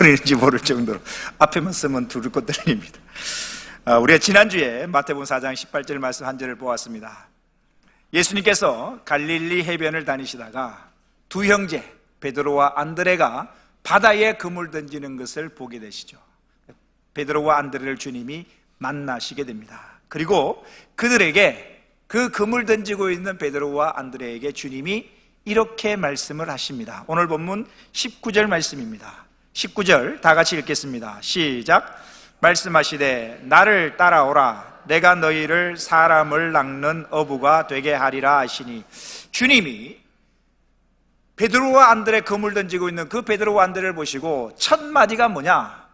소리인지 모를 정도로 앞에만 쓰면 두를 것 들립니다. 우리가 지난주에 마태복음 4장 18절 말씀 한 절을 보았습니다. 예수님께서 갈릴리 해변을 다니시다가 두 형제 베드로와 안드레가 바다에 그물 던지는 것을 보게 되시죠. 베드로와 안드레를 주님이 만나시게 됩니다. 그리고 그들에게 그 그물 던지고 있는 베드로와 안드레에게 주님이 이렇게 말씀을 하십니다. 오늘 본문 19절 말씀입니다. 19절 다 같이 읽겠습니다. 시작. 말씀하시되 나를 따라오라. 내가 너희를 사람을 낚는 어부가 되게 하리라 하시니, 주님이 베드로와 안드레 그물 던지고 있는 그 베드로와 안드레를 보시고 첫 마디가 뭐냐?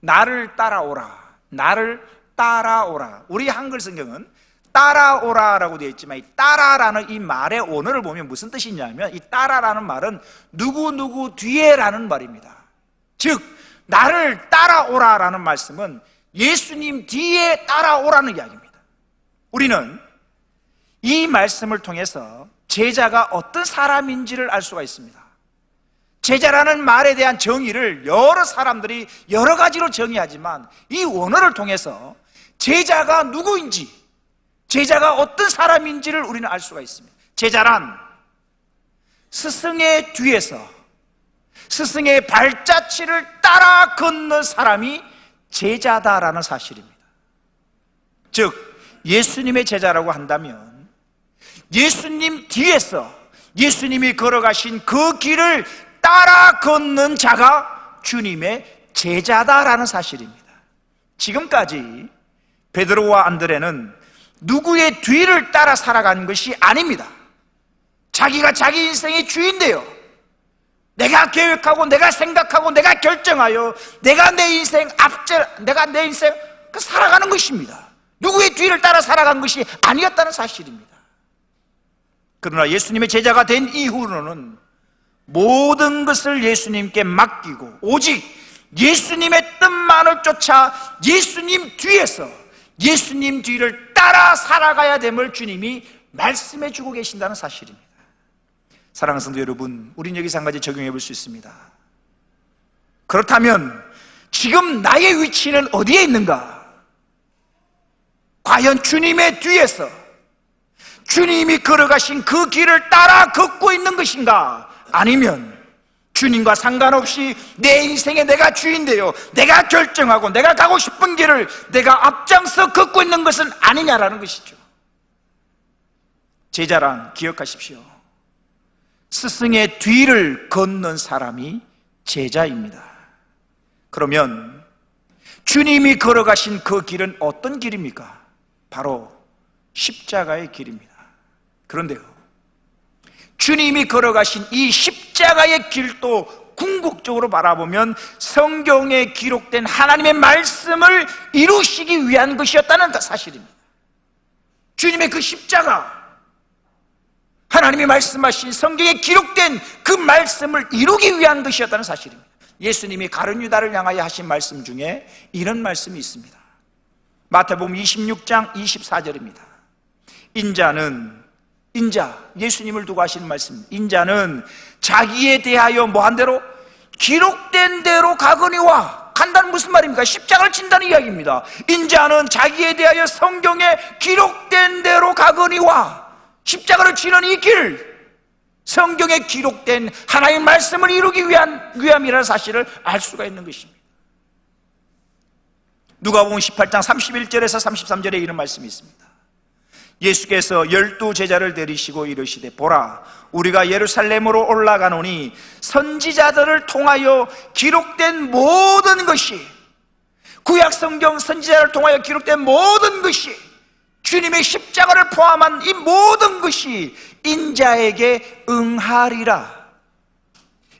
나를 따라오라. 나를 따라오라. 우리 한글 성경은 따라오라라고 되어 있지만, 이 따라라는 이 말의 원어를 보면 무슨 뜻이냐면, 이 따라라는 말은 누구 뒤에라는 말입니다. 즉 나를 따라오라라는 말씀은 예수님 뒤에 따라오라는 이야기입니다. 우리는 이 말씀을 통해서 제자가 어떤 사람인지를 알 수가 있습니다. 제자라는 말에 대한 정의를 여러 사람들이 여러 가지로 정의하지만, 이 원어를 통해서 제자가 누구인지, 제자가 어떤 사람인지를 우리는 알 수가 있습니다. 제자란 스승의 뒤에서 스승의 발자취를 따라 걷는 사람이 제자다라는 사실입니다. 즉 예수님의 제자라고 한다면 예수님 뒤에서 예수님이 걸어가신 그 길을 따라 걷는 자가 주님의 제자다라는 사실입니다. 지금까지 베드로와 안드레는 누구의 뒤를 따라 살아간 것이 아닙니다. 자기가 자기 인생의 주인데요, 내가 계획하고 내가 생각하고 내가 결정하여 내가 내 인생 살아가는 것입니다. 누구의 뒤를 따라 살아간 것이 아니었다는 사실입니다. 그러나 예수님의 제자가 된 이후로는 모든 것을 예수님께 맡기고 오직 예수님의 뜻만을 쫓아 예수님 뒤에서 예수님 뒤를 따라 살아가야 됨을 주님이 말씀해 주고 계신다는 사실입니다. 사랑하는 성도 여러분, 우린 여기서 한 가지 적용해 볼 수 있습니다. 그렇다면 지금 나의 위치는 어디에 있는가? 과연 주님의 뒤에서 주님이 걸어가신 그 길을 따라 걷고 있는 것인가? 아니면 주님과 상관없이 내 인생에 내가 주인되어 내가 결정하고 내가 가고 싶은 길을 내가 앞장서 걷고 있는 것은 아니냐라는 것이죠. 제자란 기억하십시오. 스승의 뒤를 걷는 사람이 제자입니다. 그러면 주님이 걸어가신 그 길은 어떤 길입니까? 바로 십자가의 길입니다. 그런데요, 주님이 걸어가신 이 십자가의 길도 궁극적으로 바라보면 성경에 기록된 하나님의 말씀을 이루시기 위한 것이었다는 사실입니다. 주님의 그 십자가, 하나님이 말씀하신 성경에 기록된 그 말씀을 이루기 위한 것이었다는 사실입니다. 예수님이 가룟 유다를 향하여 하신 말씀 중에 이런 말씀이 있습니다. 마태복음 26장 24절입니다. 인자, 예수님을 두고 하시는 말씀, 인자는 자기에 대하여 뭐한 대로? 기록된 대로 가거니와. 간다는 무슨 말입니까? 십자가를 친다는 이야기입니다. 인자는 자기에 대하여 성경에 기록된 대로 가거니와. 십자가를 치는 이 길, 성경에 기록된 하나님의 말씀을 이루기 위함이라는 사실을 알 수가 있는 것입니다. 누가복음 18장 31절에서 33절에 이런 말씀이 있습니다. 예수께서 12 제자를 데리시고 이르시되, 보라, 우리가 예루살렘으로 올라가노니 선지자들을 통하여 기록된 모든 것이, 구약 성경 선지자를 통하여 기록된 모든 것이, 주님의 십자가를 포함한 이 모든 것이 인자에게 응하리라.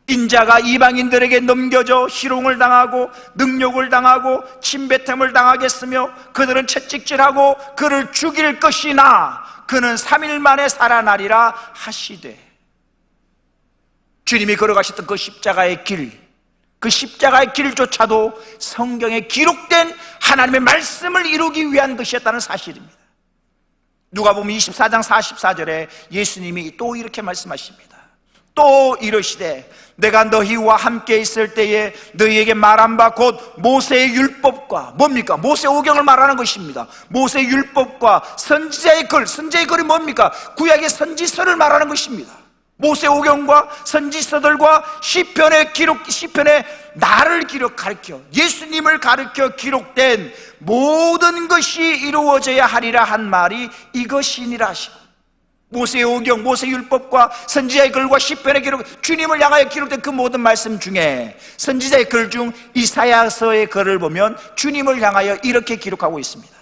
인자가 이방인들에게 넘겨져 희롱을 당하고 능욕을 당하고 침뱉음을 당하겠으며 그들은 채찍질하고 그를 죽일 것이나 그는 3일 만에 살아나리라 하시되. 주님이 걸어가셨던 그 십자가의 길, 그 십자가의 길조차도 성경에 기록된 하나님의 말씀을 이루기 위한 것이었다는 사실입니다. 누가복음 24장 44절에 예수님이 또 이렇게 말씀하십니다. 또 이르시되 내가 너희와 함께 있을 때에 너희에게 말한 바 곧 모세의 율법과 뭡니까? 모세 오경을 말하는 것입니다. 모세의 율법과 선지자의 글, 선지자의 글이 뭡니까? 구약의 선지서를 말하는 것입니다. 모세 오경과 선지서들과 시편의 나를 가르쳐 예수님을 가르쳐 기록된 모든 것이 이루어져야 하리라 한 말이 이것이니라 하시고, 모세의 오경, 모세 율법과 선지자의 글과 시편의 기록, 주님을 향하여 기록된 그 모든 말씀 중에 선지자의 글 중 이사야서의 글을 보면 주님을 향하여 이렇게 기록하고 있습니다.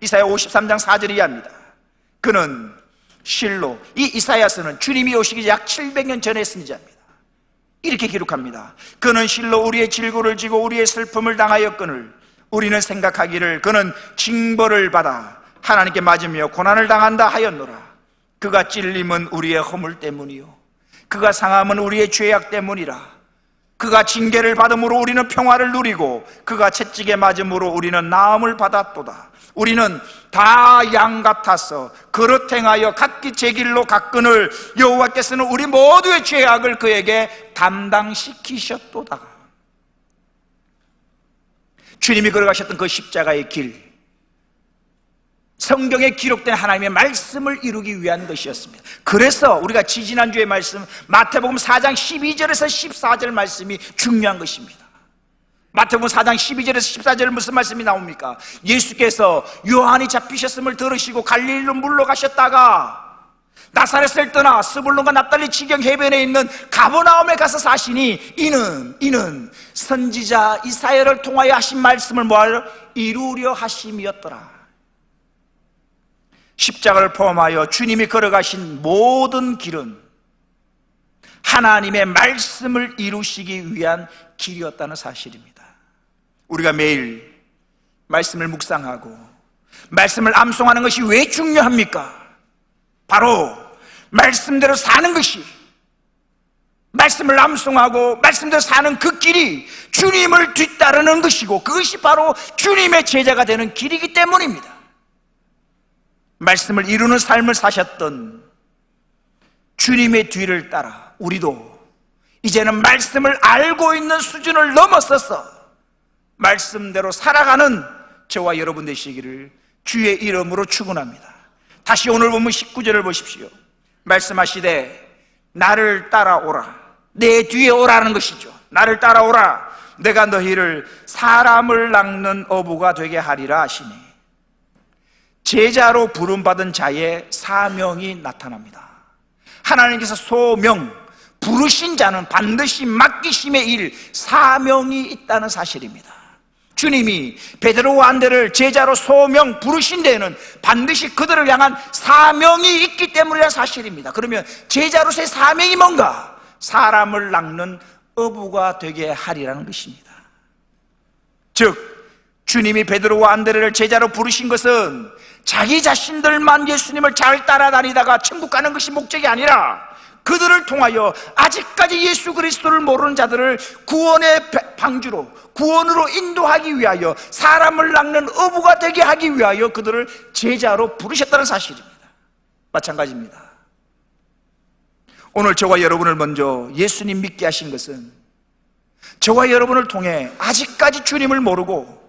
이사야 53장 4절이 이해합니다. 그는 실로, 이 이사야서는 주님이 오시기 약 700년 전에 쓴 자입니다. 이렇게 기록합니다. 그는 실로 우리의 질고를 지고 우리의 슬픔을 당하였거늘 우리는 생각하기를 그는 징벌을 받아 하나님께 맞으며 고난을 당한다 하였노라. 그가 찔림은 우리의 허물 때문이요 그가 상함은 우리의 죄악 때문이라. 그가 징계를 받음으로 우리는 평화를 누리고 그가 채찍에 맞음으로 우리는 나음을 받았도다. 우리는 다 양 같아서 그릇 행하여 각기 제 길로 갔거늘 여호와께서는 우리 모두의 죄악을 그에게 담당시키셨도다. 주님이 걸어가셨던 그 십자가의 길, 성경에 기록된 하나님의 말씀을 이루기 위한 것이었습니다. 그래서 우리가 지지난주의 말씀 마태복음 4장 12절에서 14절 말씀이 중요한 것입니다. 마태복음 4장 12절에서 14절 무슨 말씀이 나옵니까? 예수께서 요한이 잡히셨음을 들으시고 갈릴리로 물러가셨다가 나사렛을 떠나 스불론과 납달리 지경 해변에 있는 가버나움에 가서 사시니 이는 선지자 이사야를 통하여 하신 말씀을 뭐하려? 이루려 하심이었더라. 십자가를 포함하여 주님이 걸어가신 모든 길은 하나님의 말씀을 이루시기 위한 길이었다는 사실입니다. 우리가 매일 말씀을 묵상하고 말씀을 암송하는 것이 왜 중요합니까? 바로 말씀대로 사는 것이, 말씀을 암송하고 말씀대로 사는 그 길이 주님을 뒤따르는 것이고 그것이 바로 주님의 제자가 되는 길이기 때문입니다. 말씀을 이루는 삶을 사셨던 주님의 뒤를 따라 우리도 이제는 말씀을 알고 있는 수준을 넘어서서 말씀대로 살아가는 저와 여러분 되시기를 주의 이름으로 축원합니다. 다시 오늘 본문 19절을 보십시오. 말씀하시되 나를 따라오라. 내 뒤에 오라는 것이죠. 나를 따라오라. 내가 너희를 사람을 낚는 어부가 되게 하리라 하시니, 제자로 부름받은 자의 사명이 나타납니다. 하나님께서 소명, 부르신 자는 반드시 맡기심의 일, 사명이 있다는 사실입니다. 주님이 베드로와 안데를 제자로 소명 부르신 데에는 반드시 그들을 향한 사명이 있기 때문이라는 사실입니다. 그러면 제자로서의 사명이 뭔가? 사람을 낚는 어부가 되게 하리라는 것입니다. 즉 주님이 베드로와 안데레를 제자로 부르신 것은 자기 자신들만 예수님을 잘 따라다니다가 천국 가는 것이 목적이 아니라 그들을 통하여 아직까지 예수 그리스도를 모르는 자들을 구원의 방주로, 구원으로 인도하기 위하여, 사람을 낚는 어부가 되게 하기 위하여 그들을 제자로 부르셨다는 사실입니다. 마찬가지입니다. 오늘 저와 여러분을 먼저 예수님 믿게 하신 것은 저와 여러분을 통해 아직까지 주님을 모르고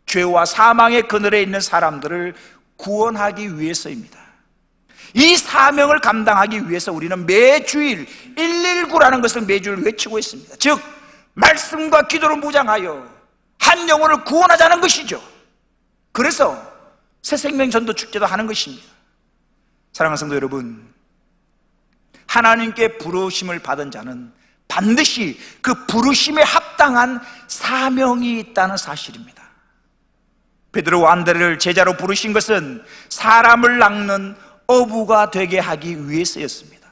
죄와 사망의 그늘에 있는 사람들을 구원하기 위해서입니다. 이 사명을 감당하기 위해서 우리는 매주일 119라는 것을 매주일 외치고 있습니다. 즉 말씀과 기도로 무장하여 한 영혼을 구원하자는 것이죠. 그래서 새생명 전도 축제도 하는 것입니다. 사랑하는 성도 여러분, 하나님께 부르심을 받은 자는 반드시 그 부르심에 합당한 사명이 있다는 사실입니다. 베드로와 안데레를 제자로 부르신 것은 사람을 낚는 어부가 되게 하기 위해서였습니다.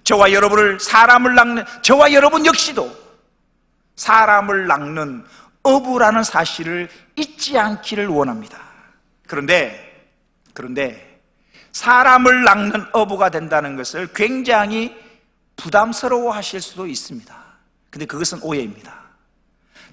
저와 여러분 역시도 사람을 낚는 어부라는 사실을 잊지 않기를 원합니다. 그런데 사람을 낚는 어부가 된다는 것을 굉장히 부담스러워 하실 수도 있습니다. 근데 그것은 오해입니다.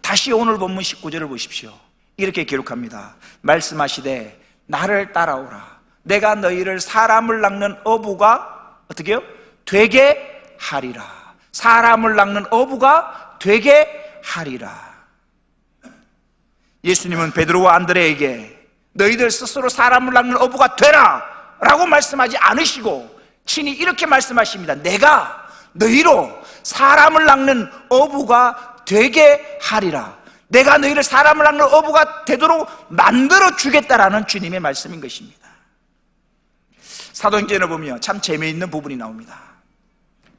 다시 오늘 본문 19절을 보십시오. 이렇게 기록합니다. 말씀하시되 나를 따라오라. 내가 너희를 사람을 낚는 어부가 어떻게 해요? 되게 하리라. 사람을 낚는 어부가 되게 하리라. 예수님은 베드로와 안드레에게 너희들 스스로 사람을 낚는 어부가 되라 라고 말씀하지 않으시고 친히 이렇게 말씀하십니다. 내가 너희로 사람을 낚는 어부가 되게 하리라. 내가 너희를 사람을 낚는 어부가 되도록 만들어 주겠다라는 주님의 말씀인 것입니다. 사도행전을 보면 참 재미있는 부분이 나옵니다.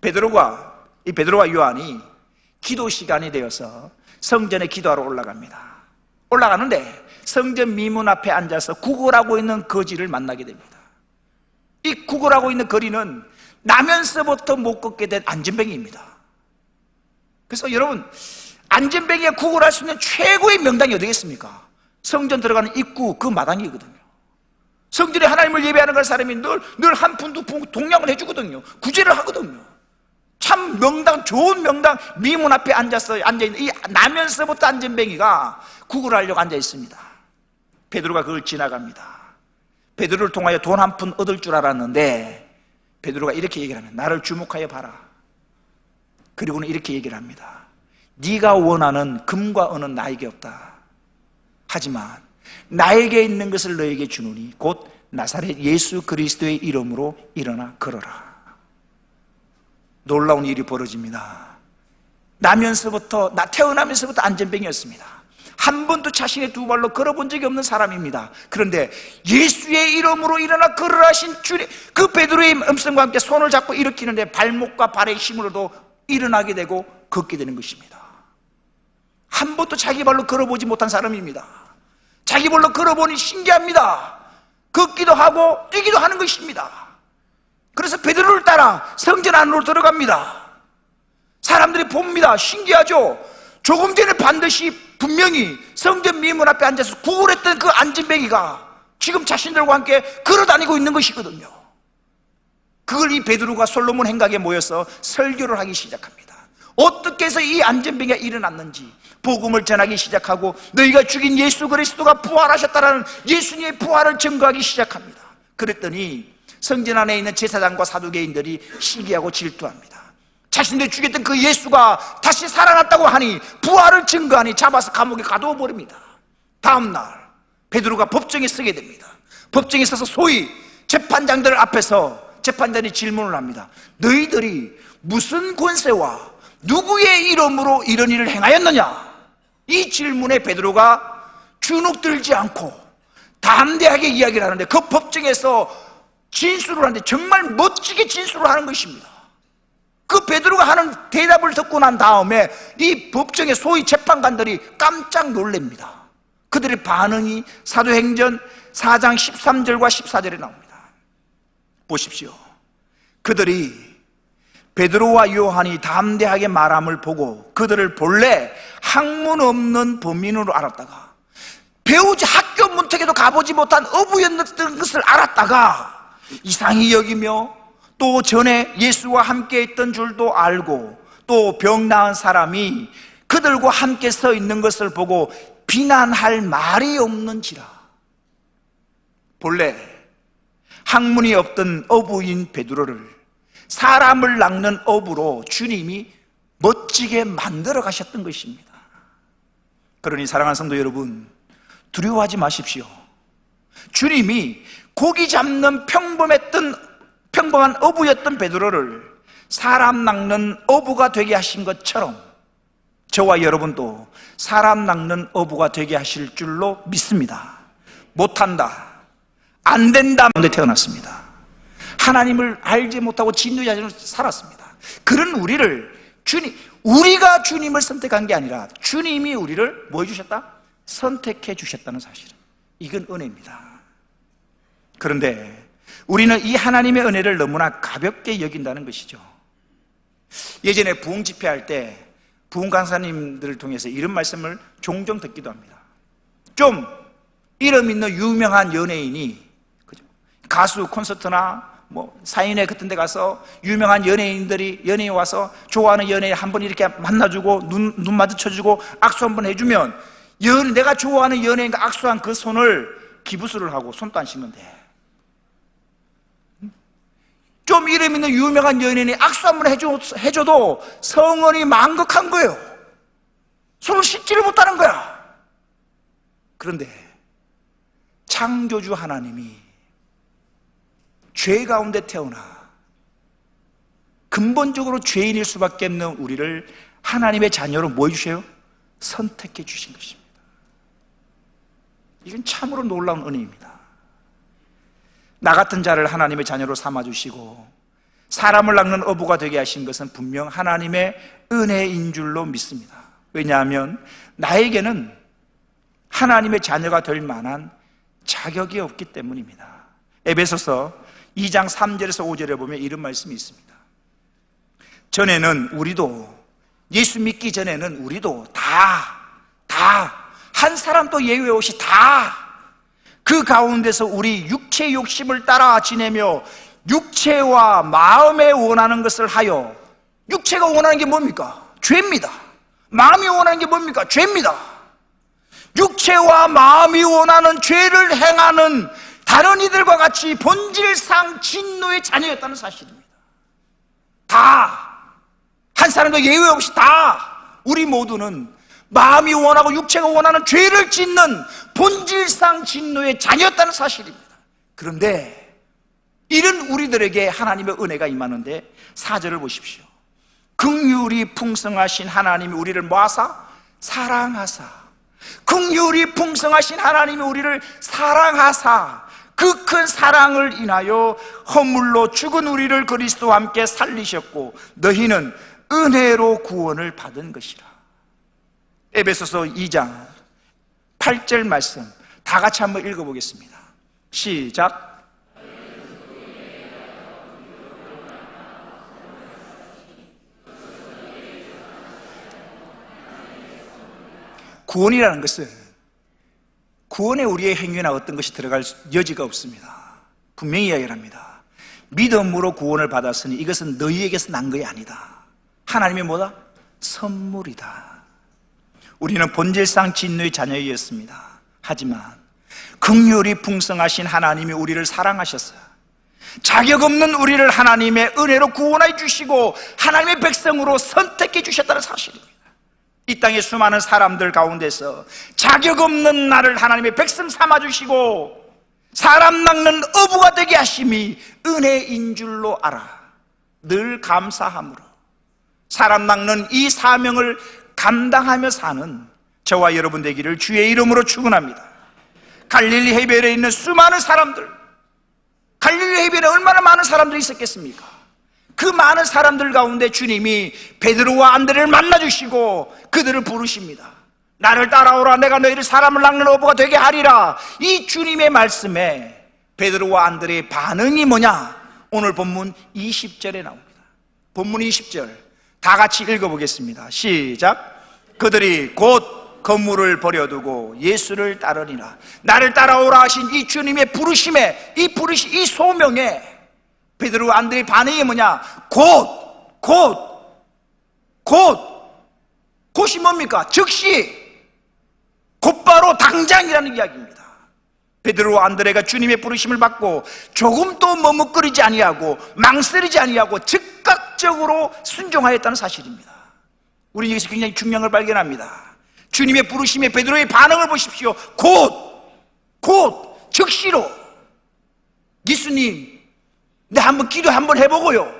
베드로와 요한이 기도 시간이 되어서 성전에 기도하러 올라갑니다. 올라가는데 성전 미문 앞에 앉아서 구걸하고 있는 거지를 만나게 됩니다. 이 구걸하고 있는 거리는 나면서부터 못 걷게 된 안전뱅이입니다. 그래서 여러분, 안전뱅이가 구걸할 수 있는 최고의 명당이 어디겠습니까? 성전 들어가는 입구 그 마당이거든요. 성전에 하나님을 예배하는 그 사람이 늘 한 푼 두 푼 동양을 해주거든요. 구제를 하거든요. 참 명당, 좋은 명당 미문 앞에 앉아있는 이 나면서부터 안전뱅이가 구걸하려고 앉아 있습니다. 베드로가 그걸 지나갑니다. 베드로를 통하여 돈 한 푼 얻을 줄 알았는데 베드로가 이렇게 얘기를 합니다. 나를 주목하여 봐라. 그리고는 이렇게 얘기를 합니다. 네가 원하는 금과 은은 나에게 없다. 하지만 나에게 있는 것을 너에게 주노니 곧 나사렛 예수 그리스도의 이름으로 일어나 걸어라. 놀라운 일이 벌어집니다. 태어나면서부터 안전뱅이였습니다. 한 번도 자신의 두 발로 걸어본 적이 없는 사람입니다. 그런데 예수의 이름으로 일어나 걸으라 하신 주님, 그 베드로의 음성과 함께 손을 잡고 일으키는데 발목과 발의 힘으로도 일어나게 되고 걷게 되는 것입니다. 한 번도 자기 발로 걸어보지 못한 사람입니다. 자기 발로 걸어보니 신기합니다. 걷기도 하고 뛰기도 하는 것입니다. 그래서 베드로를 따라 성전 안으로 들어갑니다. 사람들이 봅니다. 신기하죠? 조금 전에 반드시 분명히 성전 미문 앞에 앉아서 구걸했던 그 안전뱅이가 지금 자신들과 함께 걸어다니고 있는 것이거든요. 그걸 이 베드로가 솔로몬 행각에 모여서 설교를 하기 시작합니다. 어떻게 해서 이 안전뱅이가 일어났는지 복음을 전하기 시작하고 너희가 죽인 예수 그리스도가 부활하셨다라는 예수님의 부활을 증거하기 시작합니다. 그랬더니 성전 안에 있는 제사장과 사두개인들이 시기하고 질투합니다. 자신들이 죽였던 그 예수가 다시 살아났다고 하니 부활을 증거하니 잡아서 감옥에 가두어 버립니다. 다음날 베드로가 법정에 서게 됩니다. 법정에 서서 소위 재판장들 앞에서 재판장이 질문을 합니다. 너희들이 무슨 권세와 누구의 이름으로 이런 일을 행하였느냐? 이 질문에 베드로가 주눅들지 않고 담대하게 이야기를 하는데 그 법정에서 진술을 하는데 정말 멋지게 진술을 하는 것입니다. 그 베드로가 하는 대답을 듣고 난 다음에 이 법정의 소위 재판관들이 깜짝 놀랍니다. 그들의 반응이 사도행전 4장 13절과 14절에 나옵니다. 보십시오. 그들이 베드로와 요한이 담대하게 말함을 보고 그들을 본래 학문 없는 범인으로 알았다가 배우지 학교 문턱에도 가보지 못한 어부였던 것을 알았다가 이상히 여기며 또 전에 예수와 함께 있던 줄도 알고 또 병 나은 사람이 그들과 함께 서 있는 것을 보고 비난할 말이 없는지라. 본래 학문이 없던 어부인 베드로를 사람을 낚는 어부로 주님이 멋지게 만들어 가셨던 것입니다. 그러니 사랑하는 성도 여러분, 두려워하지 마십시오. 주님이 고기 잡는 평범한 어부였던 베드로를 사람 낚는 어부가 되게 하신 것처럼 저와 여러분도 사람 낚는 어부가 되게 하실 줄로 믿습니다. 못한다, 안 된다 가운데 태어났습니다. 하나님을 알지 못하고 진노자로 살았습니다. 그런 우리가 주님을 선택한 게 아니라 주님이 우리를 뭐 해주셨다? 선택해 주셨다는 사실, 이건 은혜입니다. 그런데 우리는 이 하나님의 은혜를 너무나 가볍게 여긴다는 것이죠. 예전에 부흥 집회할 때 부흥 강사님들을 통해서 이런 말씀을 종종 듣기도 합니다. 좀 이름 있는 유명한 연예인이, 그죠? 가수 콘서트나 뭐 사인회 같은 데 가서 유명한 연예인이 와서 좋아하는 연예인 한 번 이렇게 만나주고 눈 마주쳐주고 악수 한 번 해주면 내가 좋아하는 연예인과 악수한 그 손을 기부수를 하고 손도 안 씻는데 좀 이름 있는 유명한 연예인이 악수 한번 해줘도 성원이 망극한 거예요. 손을 씻지를 못하는 거야. 그런데 창조주 하나님이 죄 가운데 태어나 근본적으로 죄인일 수밖에 없는 우리를 하나님의 자녀로 뭐 해주세요? 선택해 주신 것입니다. 이건 참으로 놀라운 은혜입니다. 나 같은 자를 하나님의 자녀로 삼아주시고 사람을 낳는 어부가 되게 하신 것은 분명 하나님의 은혜인 줄로 믿습니다. 왜냐하면 나에게는 하나님의 자녀가 될 만한 자격이 없기 때문입니다. 에베소서 2장 3절에서 5절에 보면 이런 말씀이 있습니다. 전에는 우리도, 예수 믿기 전에는 우리도 한 사람도 예외 없이 다 그 가운데서 우리 육체의 욕심을 따라 지내며 육체와 마음에 원하는 것을 하여, 육체가 원하는 게 뭡니까? 죄입니다. 마음이 원하는 게 뭡니까? 죄입니다. 육체와 마음이 원하는 죄를 행하는 다른 이들과 같이 본질상 진노의 자녀였다는 사실입니다. 한 사람도 예외 없이 우리 모두는 마음이 원하고 육체가 원하는 죄를 짓는 본질상 진노의 자녀였다는 사실입니다. 그런데 이런 우리들에게 하나님의 은혜가 임하는데 4절을 보십시오. 긍휼이 풍성하신 하나님이 우리를 모아사 사랑하사, 긍휼이 풍성하신 하나님이 우리를 사랑하사 그 큰 사랑을 인하여 허물로 죽은 우리를 그리스도와 함께 살리셨고 너희는 은혜로 구원을 받은 것이라. 에베소서 2장 8절 말씀 다 같이 한번 읽어보겠습니다. 시작. 구원이라는 것은 구원에 우리의 행위나 어떤 것이 들어갈 여지가 없습니다. 분명히 이야기를 합니다. 믿음으로 구원을 받았으니 이것은 너희에게서 난 것이 아니다. 하나님의 뭐다? 선물이다. 우리는 본질상 진노의 자녀이었습니다. 하지만 긍휼이 풍성하신 하나님이 우리를 사랑하셨어요. 자격 없는 우리를 하나님의 은혜로 구원해 주시고 하나님의 백성으로 선택해 주셨다는 사실입니다. 이 땅의 수많은 사람들 가운데서 자격 없는 나를 하나님의 백성 삼아주시고 사람 낚는 어부가 되게 하심이 은혜인 줄로 알아 늘 감사함으로 사람 낚는 이 사명을 감당하며 사는 저와 여러분 되기를 주의 이름으로 축원합니다. 갈릴리 해변에 있는 수많은 사람들, 갈릴리 해변에 얼마나 많은 사람들이 있었겠습니까? 그 많은 사람들 가운데 주님이 베드로와 안드레를 만나주시고 그들을 부르십니다. 나를 따라오라, 내가 너희를 사람을 낚는 어부가 되게 하리라. 이 주님의 말씀에 베드로와 안드레의 반응이 뭐냐? 오늘 본문 20절에 나옵니다. 본문 20절 다 같이 읽어보겠습니다. 시작. 그들이 곧 건물을 버려두고 예수를 따르니라. 나를 따라오라 하신 이 주님의 부르심에, 이 소명에 베드로와 안드레의 반응이 뭐냐? 곧이 뭡니까? 즉시, 곧바로, 당장이라는 이야기입니다. 베드로와 안드레가 주님의 부르심을 받고 조금도 머뭇거리지 아니하고 망설이지 아니하고 즉각적으로 순종하였다는 사실입니다. 우리는 여기서 굉장히 중요한 걸 발견합니다. 주님의 부르심에 베드로의 반응을 보십시오. 즉시로. 예수님, 내가 한번 기도 한번 해보고요.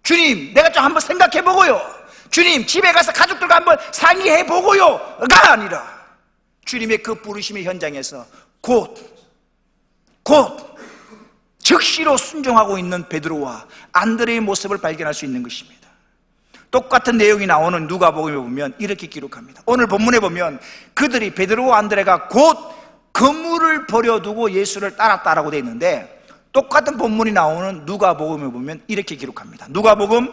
주님, 내가 좀 한번 생각해보고요. 주님, 집에 가서 가족들과 한번 상의해보고요가 아니라 주님의 그 부르심의 현장에서 즉시로 순종하고 있는 베드로와 안드레의 모습을 발견할 수 있는 것입니다. 똑같은 내용이 나오는 누가복음에 보면 이렇게 기록합니다. 오늘 본문에 보면 그들이, 베드로와 안드레가 곧 건물을 버려두고 예수를 따랐다라고 되어 있는데 똑같은 본문이 나오는 누가복음에 보면 이렇게 기록합니다. 누가복음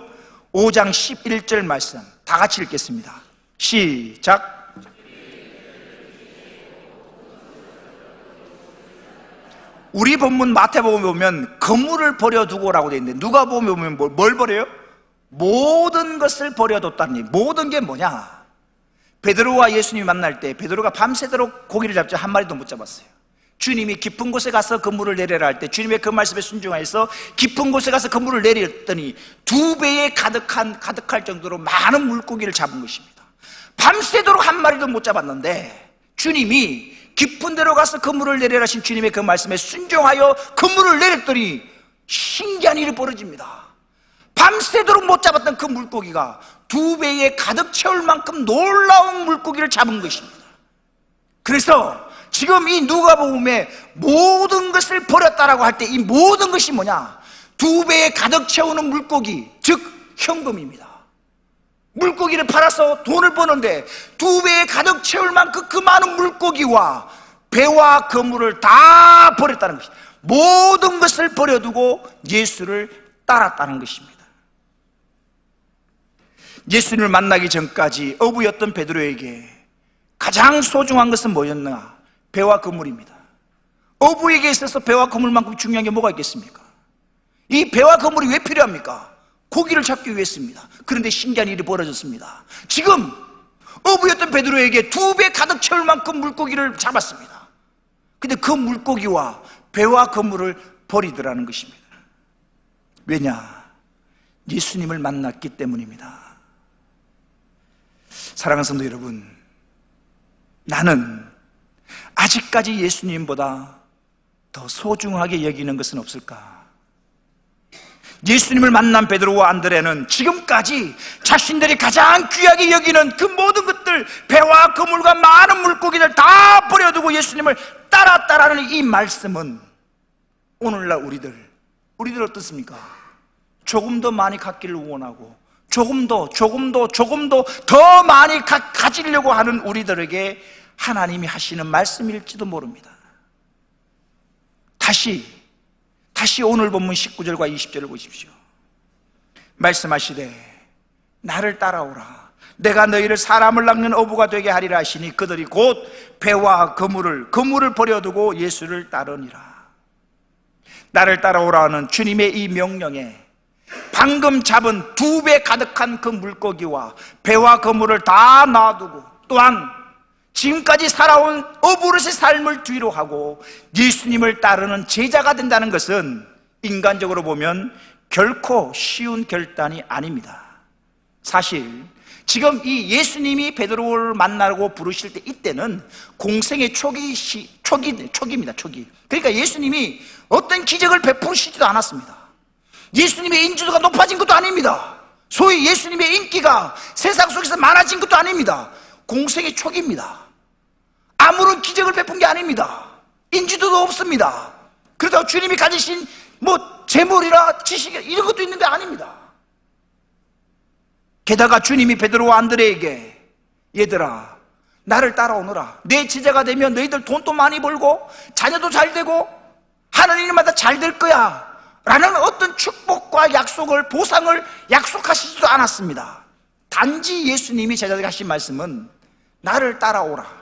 5장 11절 말씀 다 같이 읽겠습니다. 시작. 우리 본문 마태복음에 보면 건물을 버려두고라고 되어 있는데 누가복음에 보면 뭘 버려요? 모든 것을 버려뒀다니. 모든 게 뭐냐? 베드로와 예수님이 만날 때 베드로가 밤새도록 고기를 잡지 한 마리도 못 잡았어요. 주님이 깊은 곳에 가서 그물을 내려라 할 때 주님의 그 말씀에 순종하여서 깊은 곳에 가서 그물을 내렸더니 2배에 가득할 정도로 많은 물고기를 잡은 것입니다. 밤새도록 한 마리도 못 잡았는데 주님이 깊은 데로 가서 그물을 내려라 하신 주님의 그 말씀에 순종하여 그물을 내렸더니 신기한 일이 벌어집니다. 밤새도록 못 잡았던 그 물고기가 2배에 가득 채울 만큼 놀라운 물고기를 잡은 것입니다. 그래서 지금 이 누가복음에 모든 것을 버렸다라고 할 때 이 모든 것이 뭐냐? 2배에 가득 채우는 물고기, 즉 현금입니다. 물고기를 팔아서 돈을 버는데 2배에 가득 채울 만큼 그 많은 물고기와 배와 그물을 다 버렸다는 것입니다. 모든 것을 버려두고 예수를 따랐다는 것입니다. 예수님을 만나기 전까지 어부였던 베드로에게 가장 소중한 것은 뭐였나? 배와 그물입니다. 어부에게 있어서 배와 그물만큼 중요한 게 뭐가 있겠습니까? 이 배와 그물이 왜 필요합니까? 고기를 잡기 위해서입니다. 그런데 신기한 일이 벌어졌습니다. 지금 어부였던 베드로에게 2배 가득 채울 만큼 물고기를 잡았습니다. 근데 그 물고기와 배와 그물을 버리더라는 것입니다. 왜냐? 예수님을 만났기 때문입니다. 사랑하는 성도 여러분, 나는 아직까지 예수님보다 더 소중하게 여기는 것은 없을까? 예수님을 만난 베드로와 안드레는 지금까지 자신들이 가장 귀하게 여기는 그 모든 것들, 배와 그물과 많은 물고기들 다 버려두고 예수님을 따랐다라는 이 말씀은 오늘날 우리들 어떻습니까? 조금 더 많이 갖기를 원하고 조금 더 많이 가지려고 하는 우리들에게 하나님이 하시는 말씀일지도 모릅니다. 다시 오늘 본문 19절과 20절을 보십시오. 말씀하시되 나를 따라오라. 내가 너희를 사람을 낚는 어부가 되게 하리라 하시니 그들이 곧 배와 그물을 버려두고 예수를 따르니라. 나를 따라오라는 주님의 이 명령에 방금 잡은 2배 가득한 그 물고기와 배와 그물을 다 놔두고 또한 지금까지 살아온 어부로서의 삶을 뒤로 하고 예수님을 따르는 제자가 된다는 것은 인간적으로 보면 결코 쉬운 결단이 아닙니다. 사실 지금 이 예수님이 베드로를 만나고 부르실 때 이때는 공생의 초기입니다. 그러니까 예수님이 어떤 기적을 베푸시지도 않았습니다. 예수님의 인지도가 높아진 것도 아닙니다. 소위 예수님의 인기가 세상 속에서 많아진 것도 아닙니다. 공생의 초기입니다. 아무런 기적을 베푼 게 아닙니다. 인지도도 없습니다. 그렇다고 주님이 가지신 재물이나 지식 이런 것도 있는 게 아닙니다. 게다가 주님이 베드로와 안드레에게 얘들아 나를 따라오너라. 내 제자가 되면 너희들 돈도 많이 벌고 자녀도 잘 되고 하는 일마다 잘 될 거야 라는 어떤 축복과 약속을, 보상을 약속하시지도 않았습니다. 단지 예수님이 제자들에게 하신 말씀은 나를 따라오라.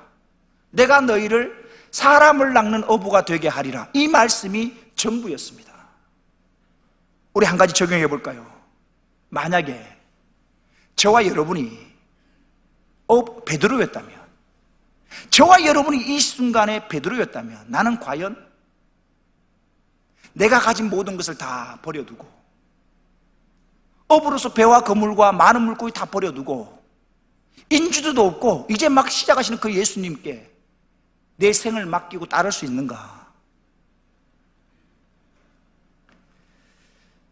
내가 너희를 사람을 낚는 어부가 되게 하리라. 이 말씀이 전부였습니다. 우리 한 가지 적용해 볼까요? 만약에 저와 여러분이 베드로였다면, 저와 여러분이 이 순간에 베드로였다면 나는 과연 내가 가진 모든 것을 다 버려두고 어부로서 배와 그물과 많은 물고기 다 버려두고 인지도도 없고 이제 막 시작하시는 그 예수님께 내 생을 맡기고 따를 수 있는가?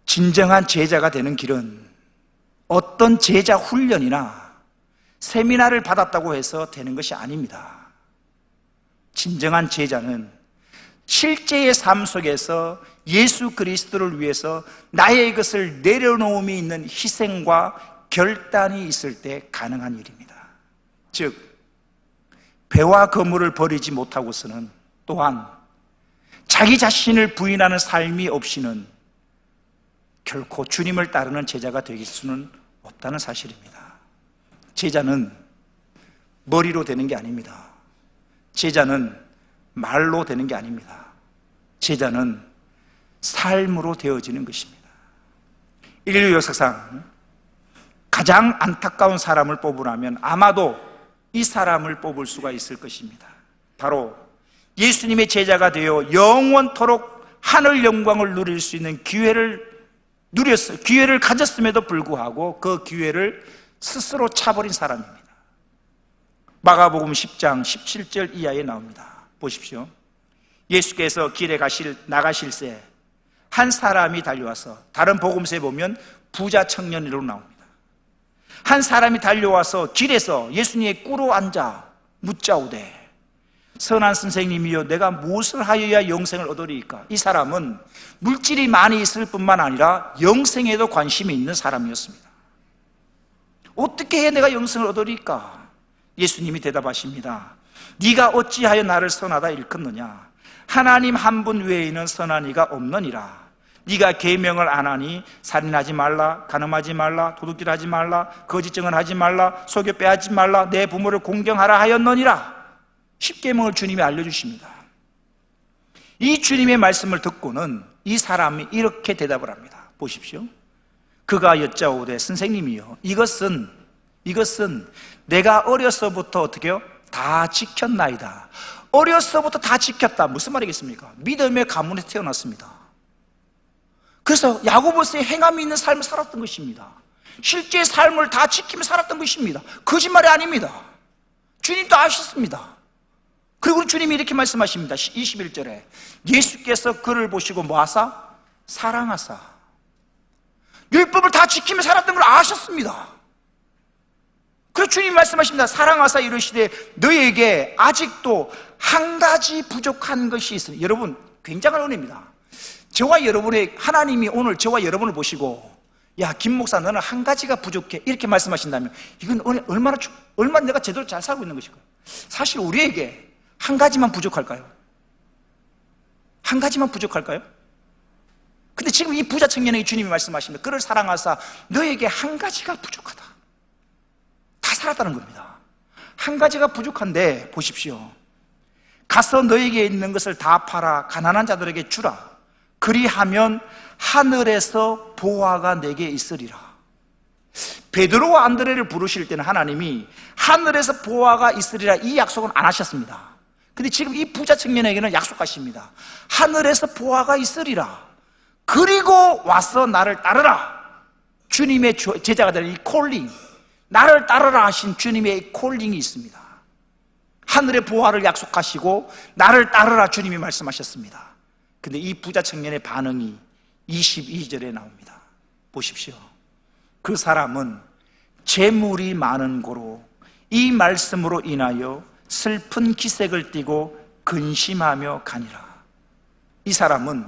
진정한 제자가 되는 길은 어떤 제자 훈련이나 세미나를 받았다고 해서 되는 것이 아닙니다. 진정한 제자는 실제의 삶 속에서 예수 그리스도를 위해서 나의 것을 내려놓음이 있는 희생과 결단이 있을 때 가능한 일입니다. 즉 배와 그물을 버리지 못하고서는 또한 자기 자신을 부인하는 삶이 없이는 결코 주님을 따르는 제자가 되길 수는 없다는 사실입니다. 제자는 머리로 되는 게 아닙니다. 제자는 말로 되는 게 아닙니다. 제자는 삶으로 되어지는 것입니다. 인류 역사상 가장 안타까운 사람을 뽑으라면 아마도 이 사람을 뽑을 수가 있을 것입니다. 바로 예수님의 제자가 되어 영원토록 하늘 영광을 누릴 수 있는 기회를 가졌음에도 불구하고 그 기회를 스스로 차버린 사람입니다. 마가복음 10장 17절 이하에 나옵니다. 보십시오. 예수께서 길에 나가실새 한 사람이 달려와서, 다른 복음서에 보면 부자 청년으로 나옵니다. 한 사람이 달려와서 길에서 예수님의 꿇어 앉아 묻자오되 선한 선생님이여 내가 무엇을 하여야 영생을 얻으리이까? 이 사람은 물질이 많이 있을 뿐만 아니라 영생에도 관심이 있는 사람이었습니다. 어떻게 해야 내가 영생을 얻으리이까? 예수님이 대답하십니다. 네가 어찌하여 나를 선하다 일컫느냐? 하나님 한 분 외에는 선한 이가 없느니라. 네가 계명을 안 하니 살인하지 말라, 간음하지 말라, 도둑질하지 말라, 거짓 증언하지 말라, 속여 빼앗지 말라, 내 부모를 공경하라 하였느니라. 10계명을 주님이 알려주십니다. 이 주님의 말씀을 듣고는 이 사람이 이렇게 대답을 합니다. 보십시오. 그가 여짜오되 선생님이요 이것은 내가 어려서부터 어떻게 해요? 다 지켰나이다. 어려서부터 다 지켰다. 무슨 말이겠습니까? 믿음의 가문에 태어났습니다. 그래서 야고보서의 행함이 있는 삶을 살았던 것입니다. 실제 삶을 다 지키며 살았던 것입니다. 거짓말이 아닙니다. 주님도 아셨습니다. 그리고 주님이 이렇게 말씀하십니다. 21절에 예수께서 그를 보시고 뭐하사? 사랑하사. 율법을 다 지키며 살았던 걸 아셨습니다. 그래서 주님이 말씀하십니다. 사랑하사 이르시되 너에게 아직도 한 가지 부족한 것이 있으니. 여러분, 굉장한 은혜입니다. 저와 여러분의 하나님이 오늘 저와 여러분을 보시고 야, 김 목사 너는 한 가지가 부족해 이렇게 말씀하신다면 이건 얼마나 내가 제대로 잘 살고 있는 것일까요? 사실 우리에게 한 가지만 부족할까요? 한 가지만 부족할까요? 근데 지금 이 부자 청년에게 주님이 말씀하십니다. 그를 사랑하사 너에게 한 가지가 부족하다. 다 살았다는 겁니다. 한 가지가 부족한데 보십시오. 가서 너에게 있는 것을 다 팔아 가난한 자들에게 주라. 그리하면 하늘에서 보화가 내게 있으리라. 베드로와 안드레를 부르실 때는 하나님이 하늘에서 보화가 있으리라 이 약속은 안 하셨습니다. 근데 지금 이 부자 청년에게는 약속하십니다. 하늘에서 보화가 있으리라. 그리고 와서 나를 따르라. 주님의 제자가 될 이 콜링, 나를 따르라 하신 주님의 콜링이 있습니다. 하늘의 보화를 약속하시고 나를 따르라 주님이 말씀하셨습니다. 근데 이 부자 청년의 반응이 22절에 나옵니다. 보십시오. 그 사람은 재물이 많은 고로 이 말씀으로 인하여 슬픈 기색을 띠고 근심하며 가니라. 이 사람은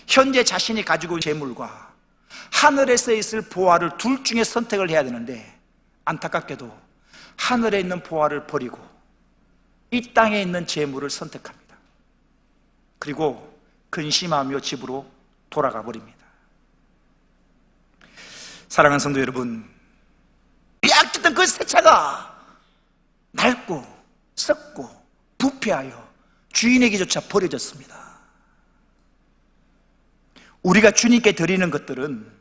현재 자신이 가지고 있는 재물과 하늘에서 있을 보화를 둘 중에 선택을 해야 되는데 안타깝게도 하늘에 있는 보화를 버리고 이 땅에 있는 재물을 선택합니다. 그리고 근심하며 집으로 돌아가 버립니다. 사랑하는 성도 여러분, 약했던 그 새 차가 낡고 썩고 부패하여 주인에게조차 버려졌습니다. 우리가 주님께 드리는 것들은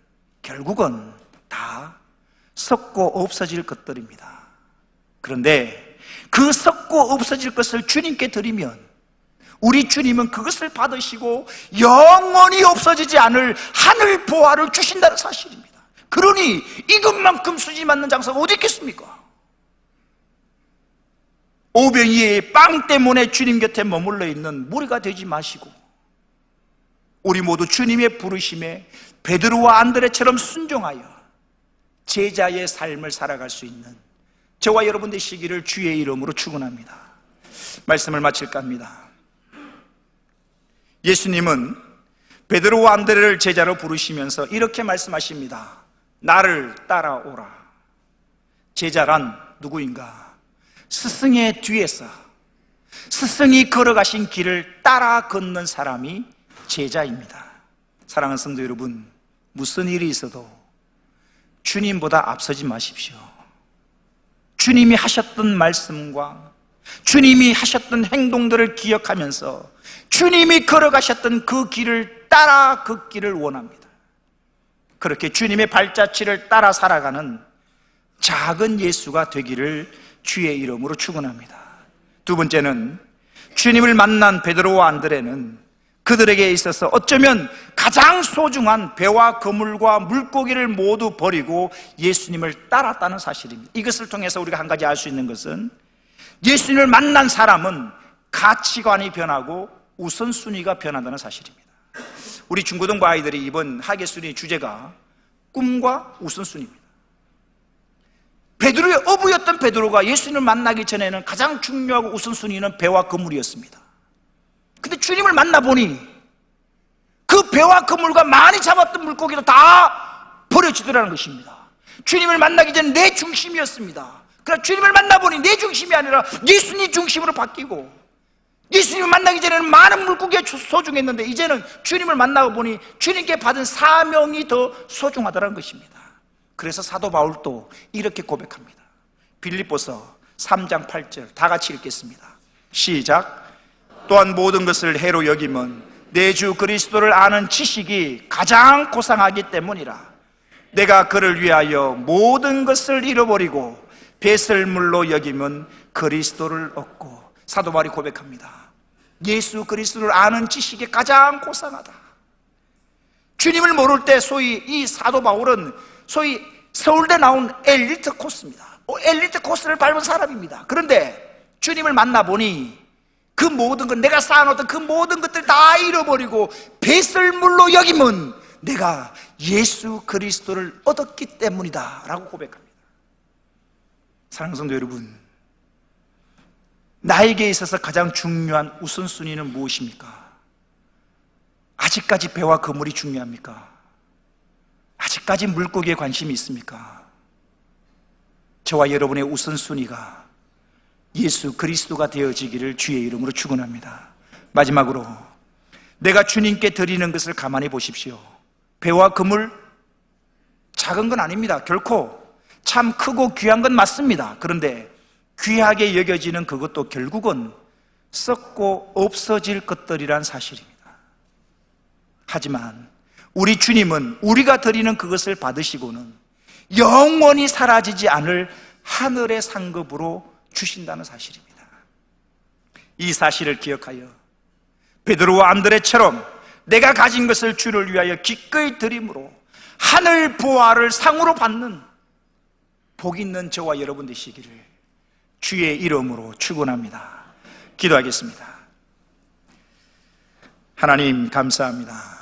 결국은 다 썩고 없어질 것들입니다. 그런데 그 썩고 없어질 것을 주님께 드리면 우리 주님은 그것을 받으시고 영원히 없어지지 않을 하늘 보화를 주신다는 사실입니다. 그러니 이것만큼 수지 맞는 장사가 어디 있겠습니까? 오병이의 빵 때문에 주님 곁에 머물러 있는 무리가 되지 마시고 우리 모두 주님의 부르심에 베드로와 안드레처럼 순종하여 제자의 삶을 살아갈 수 있는 저와 여러분 되시기를 주의 이름으로 축원합니다. 말씀을 마칠까 합니다. 예수님은 베드로와 안드레를 제자로 부르시면서 이렇게 말씀하십니다. 나를 따라오라. 제자란 누구인가? 스승의 뒤에서 스승이 걸어가신 길을 따라 걷는 사람이 제자입니다. 사랑하는 성도 여러분, 무슨 일이 있어도 주님보다 앞서지 마십시오. 주님이 하셨던 말씀과 주님이 하셨던 행동들을 기억하면서 주님이 걸어가셨던 그 길을 따라 걷기를 원합니다. 그렇게 주님의 발자취를 따라 살아가는 작은 예수가 되기를 주의 이름으로 축원합니다. 두 번째는 주님을 만난 베드로와 안드레는 그들에게 있어서 어쩌면 가장 소중한 배와 그물과 물고기를 모두 버리고 예수님을 따랐다는 사실입니다. 이것을 통해서 우리가 한 가지 알 수 있는 것은 예수님을 만난 사람은 가치관이 변하고 우선순위가 변한다는 사실입니다. 우리 중고등부 아이들이 이번 학예순위 주제가 꿈과 우선순위입니다. 베드로의 어부였던 베드로가 예수님을 만나기 전에는 가장 중요하고 우선순위는 배와 그물이었습니다. 근데 주님을 만나보니 그 배와 그물과 많이 잡았던 물고기도 다 버려지더라는 것입니다. 주님을 만나기 전에 내 중심이었습니다. 그러나 주님을 만나보니 내 중심이 아니라 예수님 중심으로 바뀌고, 예수님을 만나기 전에는 많은 물고기가 소중했는데 이제는 주님을 만나고 보니 주님께 받은 사명이 더 소중하다는 것입니다. 그래서 사도 바울도 이렇게 고백합니다. 빌립보서 3장 8절 다 같이 읽겠습니다. 시작. 또한 모든 것을 해로 여김은 내 주 그리스도를 아는 지식이 가장 고상하기 때문이라. 내가 그를 위하여 모든 것을 잃어버리고 배설물로 여김은 그리스도를 얻고. 사도 바울이 고백합니다. 예수 그리스도를 아는 지식이 가장 고상하다. 주님을 모를 때 소위 이 사도 바울은 소위 서울대 나온 엘리트 코스입니다. 엘리트 코스를 밟은 사람입니다. 그런데 주님을 만나보니 그 모든 것, 내가 쌓아놓던 그 모든 것들 다 잃어버리고 배설물로 여기면 내가 예수 그리스도를 얻었기 때문이다 라고 고백합니다. 사랑하는 성도 여러분, 나에게 있어서 가장 중요한 우선순위는 무엇입니까? 아직까지 배와 그물이 중요합니까? 아직까지 물고기에 관심이 있습니까? 저와 여러분의 우선순위가 예수 그리스도가 되어지기를 주의 이름으로 축원합니다. 마지막으로 내가 주님께 드리는 것을 가만히 보십시오. 배와 그물 작은 건 아닙니다. 결코 참 크고 귀한 건 맞습니다. 그런데 귀하게 여겨지는 그것도 결국은 썩고 없어질 것들이란 사실입니다. 하지만 우리 주님은 우리가 드리는 그것을 받으시고는 영원히 사라지지 않을 하늘의 상급으로 주신다는 사실입니다. 이 사실을 기억하여 베드로와 안드레처럼 내가 가진 것을 주를 위하여 기꺼이 드림으로 하늘 보화를 상으로 받는 복 있는 저와 여러분 되시기를 주의 이름으로 축원합니다. 기도하겠습니다. 하나님 감사합니다.